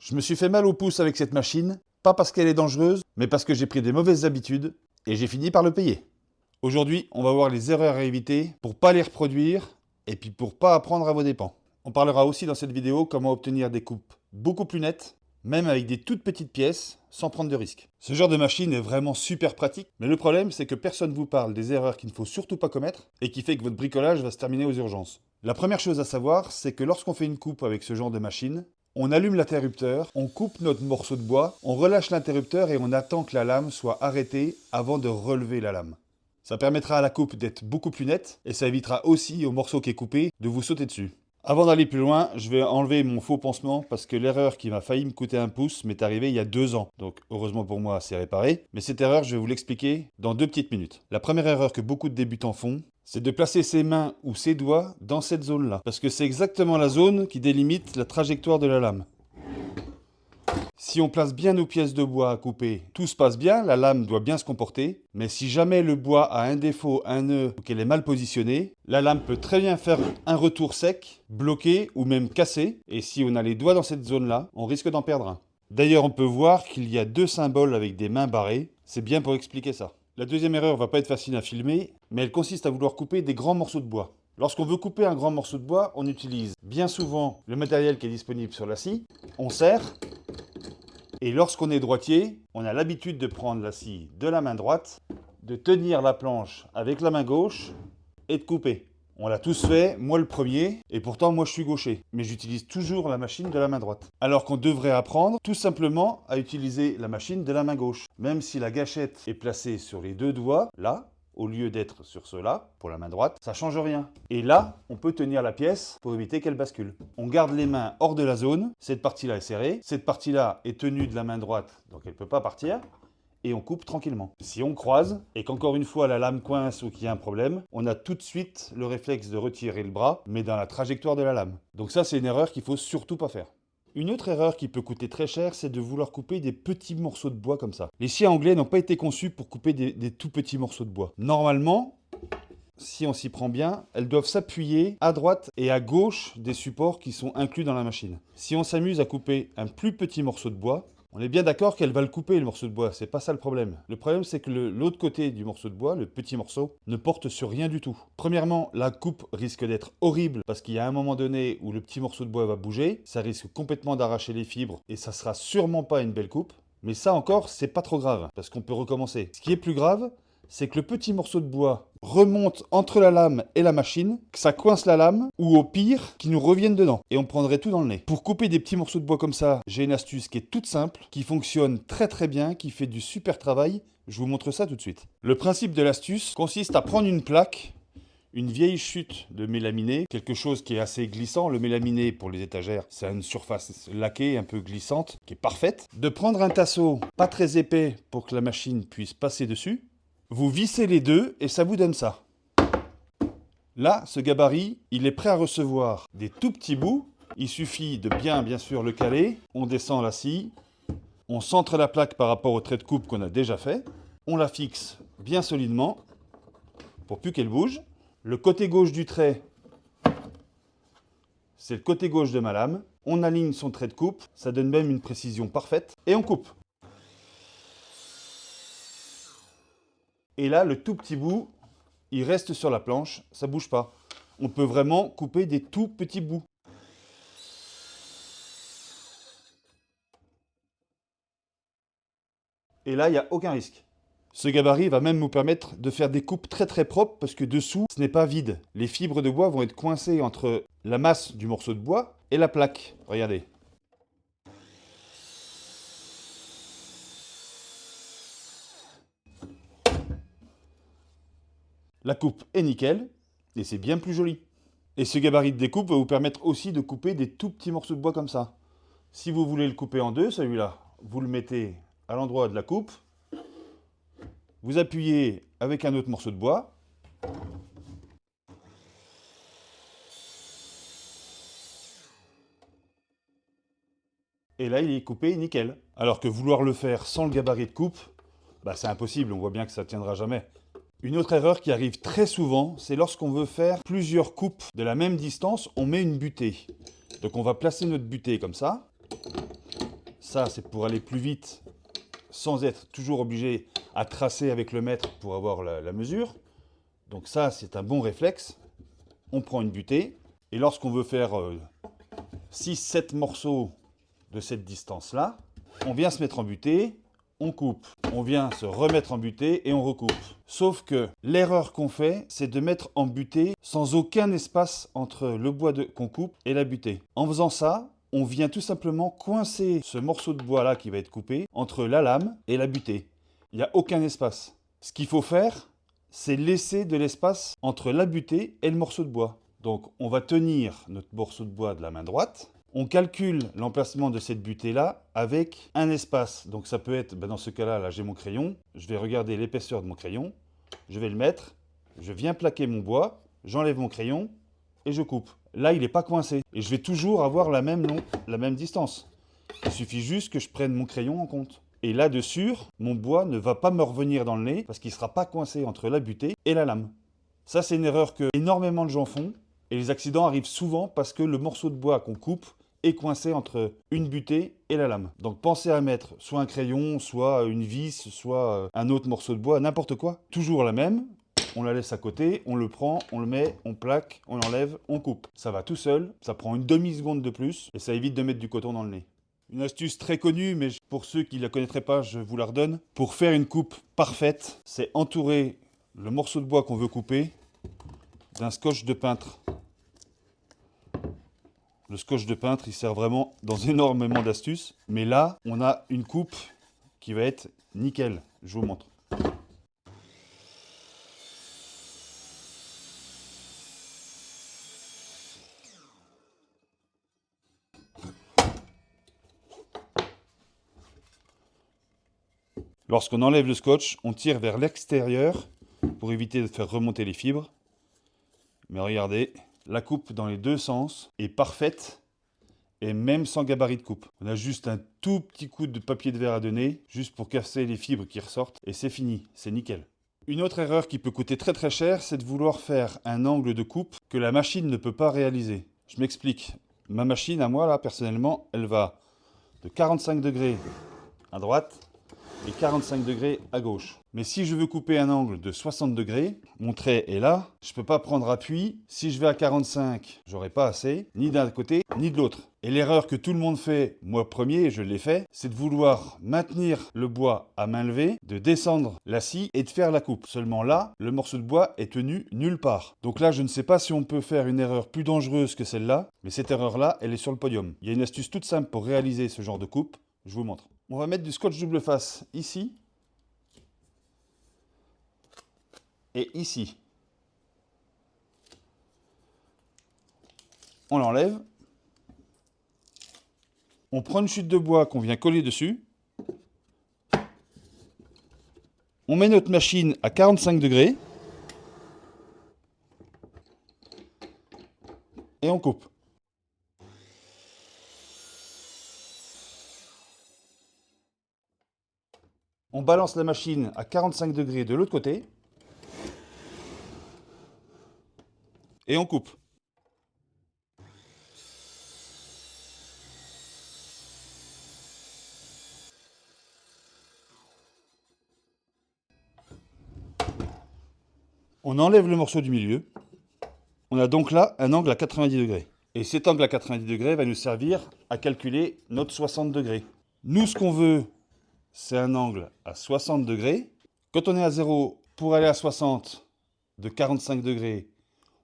Je me suis fait mal au pouce avec cette machine, pas parce qu'elle est dangereuse, mais parce que j'ai pris des mauvaises habitudes et j'ai fini par le payer. Aujourd'hui, on va voir les erreurs à éviter pour pas les reproduire et puis pour pas apprendre à vos dépens. On parlera aussi dans cette vidéo comment obtenir des coupes beaucoup plus nettes, même avec des toutes petites pièces, sans prendre de risques. Ce genre de machine est vraiment super pratique, mais le problème c'est que personne ne vous parle des erreurs qu'il ne faut surtout pas commettre et qui fait que votre bricolage va se terminer aux urgences. La première chose à savoir, c'est que lorsqu'on fait une coupe avec ce genre de machine, on allume l'interrupteur, on coupe notre morceau de bois, on relâche l'interrupteur et on attend que la lame soit arrêtée avant de relever la lame. Ça permettra à la coupe d'être beaucoup plus nette et ça évitera aussi au morceau qui est coupé de vous sauter dessus. Avant d'aller plus loin, je vais enlever mon faux pansement parce que l'erreur qui m'a failli me coûter un pouce m'est arrivée il y a 2 ans. Donc heureusement pour moi, c'est réparé. Mais cette erreur, je vais vous l'expliquer dans 2 petites minutes. La première erreur que beaucoup de débutants font, c'est de placer ses mains ou ses doigts dans cette zone-là. Parce que c'est exactement la zone qui délimite la trajectoire de la lame. Si on place bien nos pièces de bois à couper, tout se passe bien, la lame doit bien se comporter. Mais si jamais le bois a un défaut, un nœud ou qu'elle est mal positionnée, la lame peut très bien faire un retour sec, bloqué ou même cassé. Et si on a les doigts dans cette zone-là, on risque d'en perdre un. D'ailleurs, on peut voir qu'il y a 2 symboles avec des mains barrées. C'est bien pour expliquer ça. La deuxième erreur va pas être facile à filmer, mais elle consiste à vouloir couper des grands morceaux de bois. Lorsqu'on veut couper un grand morceau de bois, on utilise bien souvent le matériel qui est disponible sur la scie. On serre. Et lorsqu'on est droitier, on a l'habitude de prendre la scie de la main droite, de tenir la planche avec la main gauche et de couper. On l'a tous fait, moi le premier, et pourtant moi je suis gaucher. Mais j'utilise toujours la machine de la main droite. Alors qu'on devrait apprendre tout simplement à utiliser la machine de la main gauche. Même si la gâchette est placée sur les 2 doigts, là, au lieu d'être sur ceux-là, pour la main droite, ça ne change rien. Et là, on peut tenir la pièce pour éviter qu'elle bascule. On garde les mains hors de la zone, cette partie-là est serrée, cette partie-là est tenue de la main droite, donc elle ne peut pas partir, et on coupe tranquillement. Si on croise, et qu'encore une fois la lame coince ou qu'il y a un problème, on a tout de suite le réflexe de retirer le bras, mais dans la trajectoire de la lame. Donc ça, c'est une erreur qu'il ne faut surtout pas faire. Une autre erreur qui peut coûter très cher, c'est de vouloir couper des petits morceaux de bois comme ça. Les scies anglais n'ont pas été conçus pour couper des tout petits morceaux de bois. Normalement, si on s'y prend bien, elles doivent s'appuyer à droite et à gauche des supports qui sont inclus dans la machine. Si on s'amuse à couper un plus petit morceau de bois, on est bien d'accord qu'elle va le couper, le morceau de bois. C'est pas ça le problème. Le problème, c'est que l'autre côté du morceau de bois, le petit morceau, ne porte sur rien du tout. Premièrement, la coupe risque d'être horrible parce qu'il y a un moment donné où le petit morceau de bois va bouger. Ça risque complètement d'arracher les fibres et ça sera sûrement pas une belle coupe. Mais ça encore, c'est pas trop grave parce qu'on peut recommencer. Ce qui est plus grave, c'est que le petit morceau de bois remonte entre la lame et la machine, que ça coince la lame, ou au pire, qu'il nous revienne dedans. Et on prendrait tout dans le nez. Pour couper des petits morceaux de bois comme ça, j'ai une astuce qui est toute simple, qui fonctionne très très bien, qui fait du super travail. Je vous montre ça tout de suite. Le principe de l'astuce consiste à prendre une plaque, une vieille chute de mélaminé, quelque chose qui est assez glissant. Le mélaminé pour les étagères, c'est une surface laquée, un peu glissante, qui est parfaite. De prendre un tasseau pas très épais pour que la machine puisse passer dessus. Vous vissez les deux et ça vous donne ça. Là, ce gabarit, il est prêt à recevoir des tout petits bouts. Il suffit de bien sûr le caler. On descend la scie. On centre la plaque par rapport au trait de coupe qu'on a déjà fait. On la fixe bien solidement pour plus qu'elle bouge. Le côté gauche du trait, c'est le côté gauche de ma lame. On aligne son trait de coupe. Ça donne même une précision parfaite. Et on coupe. Et là, le tout petit bout, il reste sur la planche, ça ne bouge pas. On peut vraiment couper des tout petits bouts. Et là, il n'y a aucun risque. Ce gabarit va même nous permettre de faire des coupes très très propres parce que dessous, ce n'est pas vide. Les fibres de bois vont être coincées entre la masse du morceau de bois et la plaque. Regardez. La coupe est nickel et c'est bien plus joli. Et ce gabarit de découpe va vous permettre aussi de couper des tout petits morceaux de bois comme ça. Si vous voulez le couper en deux, celui-là, vous le mettez à l'endroit de la coupe. Vous appuyez avec un autre morceau de bois. Et là, il est coupé nickel. Alors que vouloir le faire sans le gabarit de coupe, c'est impossible, on voit bien que ça ne tiendra jamais. Une autre erreur qui arrive très souvent, c'est lorsqu'on veut faire plusieurs coupes de la même distance, on met une butée. Donc on va placer notre butée comme ça. Ça, c'est pour aller plus vite sans être toujours obligé à tracer avec le mètre pour avoir la mesure. Donc ça, c'est un bon réflexe. On prend une butée et lorsqu'on veut faire 6-7 morceaux de cette distance-là, on vient se mettre en butée, on coupe, on vient se remettre en butée et on recoupe. Sauf que l'erreur qu'on fait, c'est de mettre en butée sans aucun espace entre le bois qu'on coupe et la butée. En faisant ça, on vient tout simplement coincer ce morceau de bois-là qui va être coupé entre la lame et la butée. Il n'y a aucun espace. Ce qu'il faut faire, c'est laisser de l'espace entre la butée et le morceau de bois. Donc on va tenir notre morceau de bois de la main droite. On calcule l'emplacement de cette butée-là avec un espace. Donc ça peut être, dans ce cas-là, là j'ai mon crayon. Je vais regarder l'épaisseur de mon crayon. Je vais le mettre. Je viens plaquer mon bois. J'enlève mon crayon et je coupe. Là, il n'est pas coincé. Et je vais toujours avoir la même distance. Il suffit juste que je prenne mon crayon en compte. Et là-dessus, mon bois ne va pas me revenir dans le nez parce qu'il ne sera pas coincé entre la butée et la lame. Ça, c'est une erreur que énormément de gens font. Et les accidents arrivent souvent parce que le morceau de bois qu'on coupe est coincé entre une butée et la lame. Donc pensez à mettre soit un crayon, soit une vis, soit un autre morceau de bois, n'importe quoi. Toujours la même. On la laisse à côté, on le prend, on le met, on plaque, on l'enlève, on coupe. Ça va tout seul, ça prend une demi-seconde de plus et ça évite de mettre du coton dans le nez. Une astuce très connue, mais pour ceux qui ne la connaîtraient pas, je vous la redonne. Pour faire une coupe parfaite, c'est entourer le morceau de bois qu'on veut couper d'un scotch de peintre. Le scotch de peintre, il sert vraiment dans énormément d'astuces. Mais là, on a une coupe qui va être nickel. Je vous montre. Lorsqu'on enlève le scotch, on tire vers l'extérieur pour éviter de faire remonter les fibres. Mais regardez, la coupe dans les deux sens est parfaite et même sans gabarit de coupe. On a juste un tout petit coup de papier de verre à donner, juste pour casser les fibres qui ressortent et c'est fini, c'est nickel. Une autre erreur qui peut coûter très très cher, c'est de vouloir faire un angle de coupe que la machine ne peut pas réaliser. Je m'explique. Ma machine à moi là, personnellement, elle va de 45 degrés à droite et 45 degrés à gauche. Mais si je veux couper un angle de 60 degrés, mon trait est là, je ne peux pas prendre appui. Si je vais à 45, j'aurai pas assez, ni d'un côté, ni de l'autre. Et l'erreur que tout le monde fait, moi premier, je l'ai fait, c'est de vouloir maintenir le bois à main levée, de descendre la scie et de faire la coupe. Seulement là, le morceau de bois est tenu nulle part. Donc là, je ne sais pas si on peut faire une erreur plus dangereuse que celle-là, mais cette erreur-là, elle est sur le podium. Il y a une astuce toute simple pour réaliser ce genre de coupe, je vous montre. On va mettre du scotch double face ici et ici. On l'enlève. On prend une chute de bois qu'on vient coller dessus. On met notre machine à 45 degrés. Et on coupe. On balance la machine à 45 degrés de l'autre côté. Et on coupe. On enlève le morceau du milieu. On a donc là un angle à 90 degrés. Et cet angle à 90 degrés va nous servir à calculer notre 60 degrés. Nous, ce qu'on veut, c'est un angle à 60 degrés. Quand on est à 0, pour aller à 60 de 45 degrés,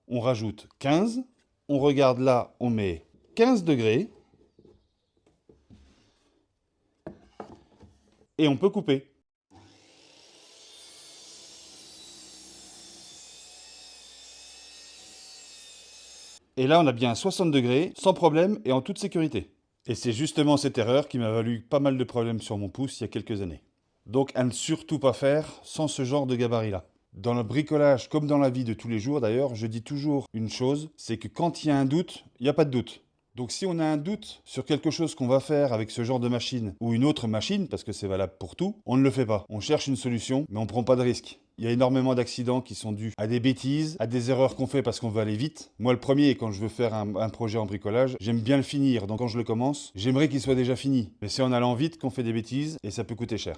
on rajoute 15. On regarde là, on met 15 degrés. Et on peut couper. Et là, on a bien 60 degrés, sans problème et en toute sécurité. Et c'est justement cette erreur qui m'a valu pas mal de problèmes sur mon pouce il y a quelques années. Donc à ne surtout pas faire sans ce genre de gabarit-là. Dans le bricolage, comme dans la vie de tous les jours d'ailleurs, je dis toujours une chose, c'est que quand il y a un doute, il n'y a pas de doute. Donc si on a un doute sur quelque chose qu'on va faire avec ce genre de machine ou une autre machine, parce que c'est valable pour tout, on ne le fait pas. On cherche une solution, mais on ne prend pas de risque. Il y a énormément d'accidents qui sont dus à des bêtises, à des erreurs qu'on fait parce qu'on veut aller vite. Moi, le premier, quand je veux faire un projet en bricolage, j'aime bien le finir. Donc quand je le commence, j'aimerais qu'il soit déjà fini. Mais c'est en allant vite qu'on fait des bêtises et ça peut coûter cher.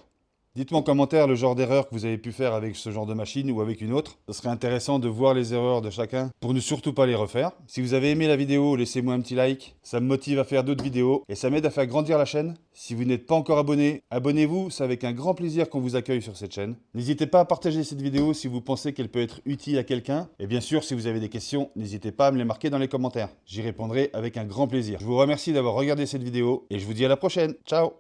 Dites-moi en commentaire le genre d'erreur que vous avez pu faire avec ce genre de machine ou avec une autre. Ce serait intéressant de voir les erreurs de chacun pour ne surtout pas les refaire. Si vous avez aimé la vidéo, laissez-moi un petit like. Ça me motive à faire d'autres vidéos et ça m'aide à faire grandir la chaîne. Si vous n'êtes pas encore abonné, abonnez-vous. C'est avec un grand plaisir qu'on vous accueille sur cette chaîne. N'hésitez pas à partager cette vidéo si vous pensez qu'elle peut être utile à quelqu'un. Et bien sûr, si vous avez des questions, n'hésitez pas à me les marquer dans les commentaires. J'y répondrai avec un grand plaisir. Je vous remercie d'avoir regardé cette vidéo et je vous dis à la prochaine. Ciao!